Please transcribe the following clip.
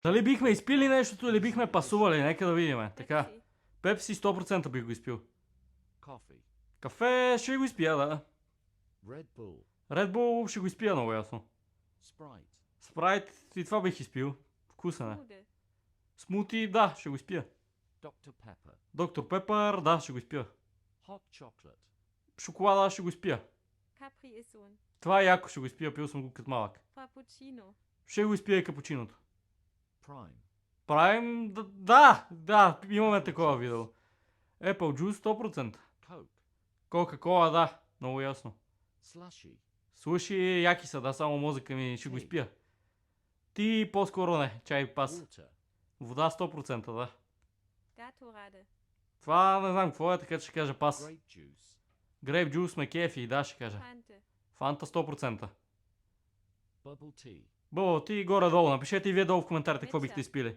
Дали бихме изпили нещото или бихме пасували? Нека да видим. Така. Pepsi. Пепси 100% бих го изпил. Coffee. Кафе ще го изпия, да. Red Bull. Red Bull ще го изпия много ясно. Sprite. Спрайт и това бих изпил. Вкусен е. Nude. Смути, да, ще го изпия. Dr. Pepper. Доктор Пепър, да, ще го изпия. Hot chocolate. Шоколада ще го изпия. Capri Sun. Това е яко, ще го изпия, пил съм го като малък. Frappuccino. Ще го изпия и капучиното. Prime. Правим, да, имаме такова видео. Apple Juice 100%. Coke. Кока-кола, да, много ясно. Slushy. Слушай, яки са, да, само мозъка ми ще го изпия. Ти по-скоро не, чай пас. Water. Вода 100%, да. Gatorade. Това не знам какво е, така че ще кажа пас. Grape juice. Грейп джус ме кефи, да, ще кажа. Fante. Фанта 100%. Bubble tea. Бъбъл ти горе-долу, напишете и вие долу в коментарите какво Меча. бихте изпили.